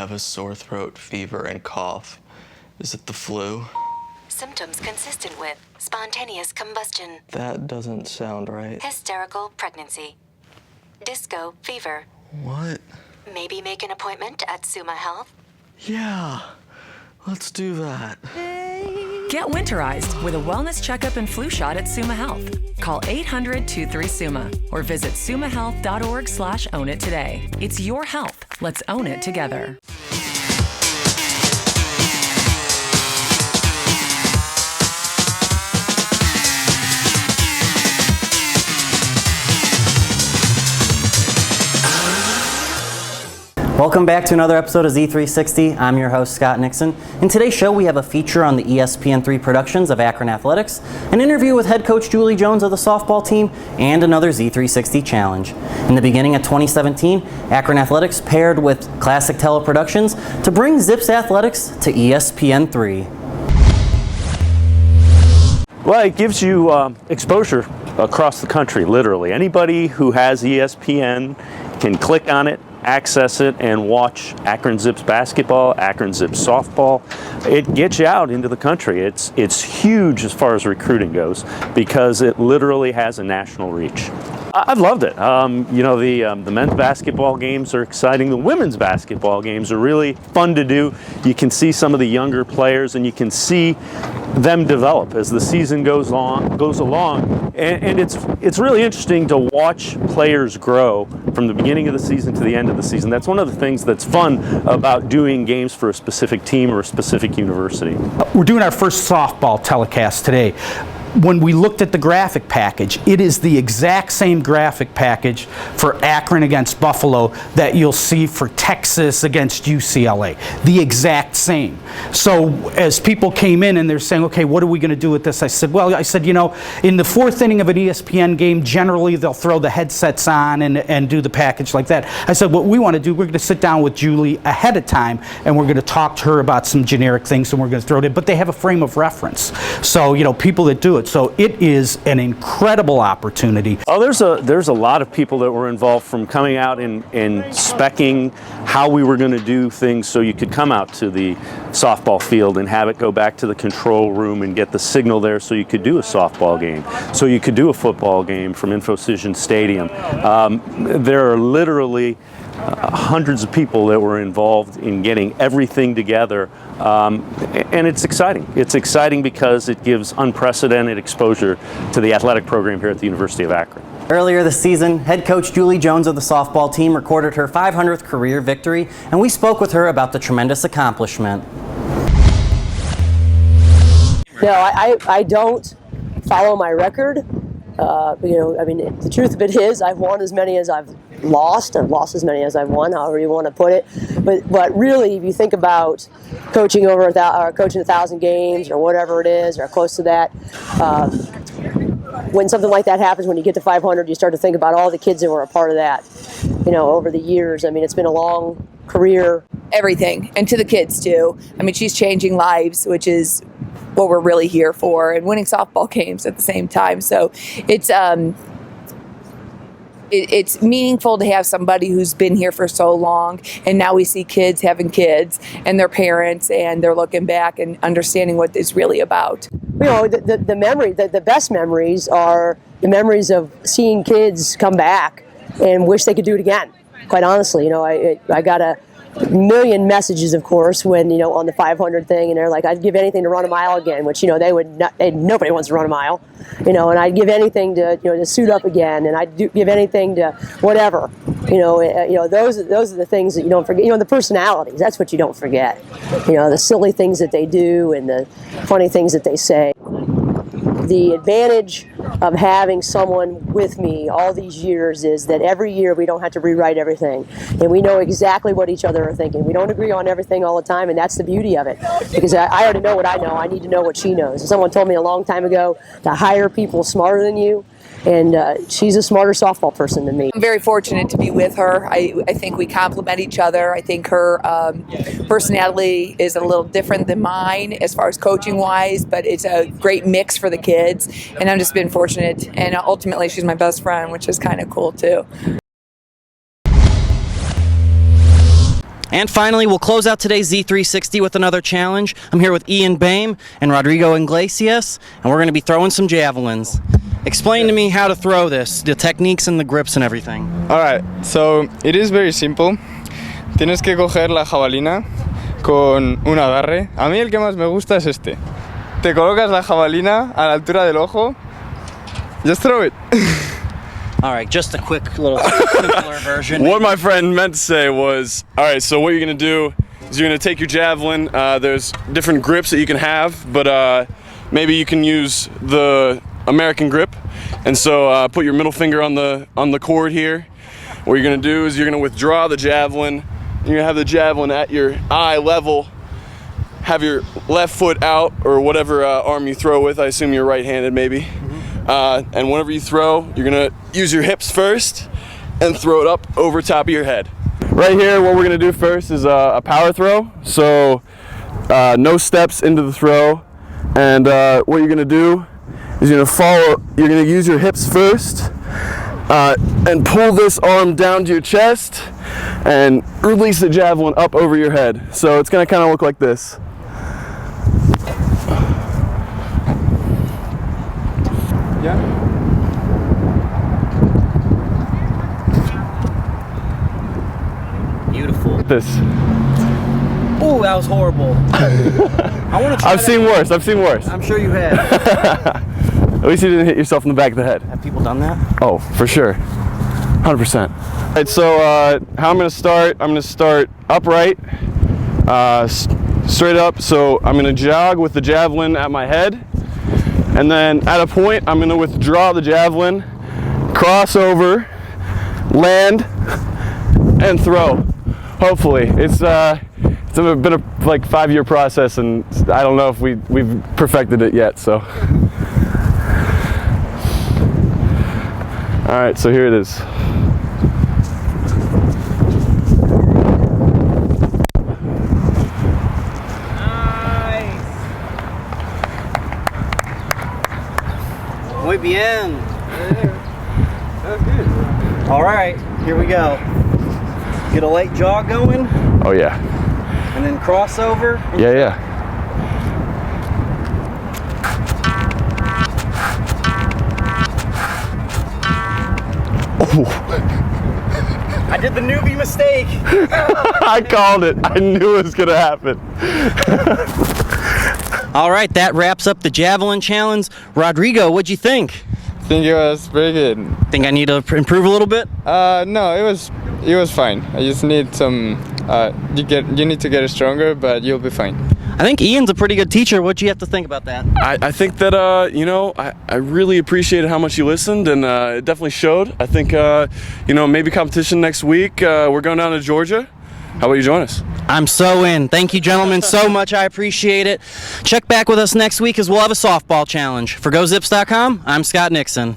have a sore throat, fever, and cough. Is it the flu? Symptoms consistent with spontaneous combustion. That doesn't sound right. Hysterical pregnancy. Disco fever. What? Maybe make an appointment at Summa Health? Yeah, let's do that. Get winterized with a wellness checkup and flu shot at Summa Health. Call 800-23-SUMMA or visit summahealth.org/own it today. It's your health. Let's own it together. Welcome back to another episode of Z360. I'm your host, Scott Nixon. In today's show, we have a feature on the ESPN3 productions of Akron Athletics, an interview with head coach Julie Jones of the softball team, and another Z360 challenge. In the beginning of 2017, Akron Athletics paired with Classic Teleproductions to bring Zips Athletics to ESPN3. Well, it gives you exposure across the country, literally. Anybody who has ESPN can click on it, access it, and watch Akron Zips basketball, Akron Zips softball. It gets you out into the country. It's huge as far as recruiting goes because it literally has a national reach. I've loved it. The men's basketball games are exciting. The women's basketball games are really fun to do. You can see some of the younger players, and you can see them develop as the season goes along. And it's really interesting to watch players grow from the beginning of the season to the end of the season. That's one of the things that's fun about doing games for a specific team or a specific university. We're doing our first softball telecast today. When we looked at the graphic package, it is the exact same graphic package for Akron against Buffalo that you'll see for Texas against UCLA. The exact same. So as people came in and they're saying, okay, what are we going to do with this? I said, in the fourth inning of an ESPN game, generally they'll throw the headsets on and do the package like that. I said, what we want to do, we're going to sit down with Julie ahead of time and we're going to talk to her about some generic things and we're going to throw it in. But they have a frame of reference. So, people that do it. So it is an incredible opportunity. Oh, there's a lot of people that were involved, from coming out and speccing how we were going to do things so you could come out to the softball field and have it go back to the control room and get the signal there so you could do a softball game, so you could do a football game from InfoCision Stadium. There are literally hundreds of people that were involved in getting everything together, and it's exciting. It's exciting because it gives unprecedented exposure to the athletic program here at the University of Akron. Earlier this season, head coach Julie Jones of the softball team recorded her 500th career victory, and we spoke with her about the tremendous accomplishment. I don't follow my record. The truth of it is I've won as many as I've lost. I've lost as many as I've won, however you want to put it. But really, if you think about coaching over 1,000 games or whatever it is, or close to that, when something like that happens, when you get to 500, you start to think about all the kids that were a part of that, over the years. It's been a long career. Everything, and to the kids too. She's changing lives, which is what we're really here for, and winning softball games at the same time. So it's meaningful to have somebody who's been here for so long, and now we see kids having kids and their parents, and they're looking back and understanding what it's really about. The best memories are the memories of seeing kids come back and wish they could do it again. Quite honestly, I got a million messages, of course, when on the 500 thing, and they're like, I'd give anything to run a mile again, which nobody wants to run a mile, and I'd give anything to suit up again, and I'd give anything to whatever, those are the things that you don't forget. The personalities, that's what you don't forget, the silly things that they do and the funny things that they say. The advantage of having someone with me all these years is that every year we don't have to rewrite everything, and we know exactly what each other are thinking. We don't agree on everything all the time, and that's the beauty of it, because I already know what I know. I need to know what she knows. Someone told me a long time ago to hire people smarter than you, and she's a smarter softball person than me. I'm very fortunate to be with her. I think we complement each other. I think her personality is a little different than mine as far as coaching wise, but it's a great mix for the kids, and I've just been fortunate, and ultimately she's my best friend, which is kind of cool too. And finally, we'll close out today's Z360 with another challenge. I'm here with Ian Boehm and Rodrigo Iglesias, and we're going to be throwing some javelins. Explain to me how to throw this, the techniques and the grips and everything. Alright, so it is very simple. Tienes que coger la jabalina con un agarre. A mí el que más me gusta es este. Te colocas la jabalina a la altura del ojo. Just throw it. All right, just a quick little simpler version. What my friend meant to say was, all right, so what you're gonna do is you're gonna take your javelin. There's different grips that you can have, but maybe you can use the American grip. And so put your middle finger on the cord here. What you're gonna do is you're gonna withdraw the javelin. You're gonna have the javelin at your eye level. Have your left foot out, or whatever arm you throw with. I assume you're right-handed, maybe. And whenever you throw, you're gonna use your hips first and throw it up over top of your head. Right here, what we're gonna do first is a power throw. So no steps into the throw. And what you're gonna do is you're gonna use your hips first and pull this arm down to your chest and release the javelin up over your head. So it's gonna kind of look like this. Beautiful. This. Oh, that was horrible. I want to try I've seen worse. I've seen worse. I'm sure you have. At least you didn't hit yourself in the back of the head. Have people done that? Oh, for sure. 100%. All right, so how I'm going to start upright, straight up. So I'm going to jog with the javelin at my head. And then at a point, I'm going to withdraw the javelin, cross over, land, and throw. Hopefully. It's been a 5-year process, and I don't know if we've perfected it yet. So, all right. So here it is. Muy bien. That's good. All right, here we go. Get a light jog going. Oh yeah. And then crossover. Yeah. Oh. I did the newbie mistake. I called it. I knew it was gonna happen. All right, that wraps up the javelin challenge. Rodrigo, what'd you think? I think it was very good. Think I need to improve a little bit? No, it was fine. I just need some. You need to get stronger, but you'll be fine. I think Ian's a pretty good teacher. What'd you have to think about that? I think that I really appreciated how much you listened, and it definitely showed. I think maybe competition next week. We're going down to Georgia. How about you join us? I'm so in. Thank you, gentlemen, so much. I appreciate it. Check back with us next week as we'll have a softball challenge. For GoZips.com, I'm Scott Nixon.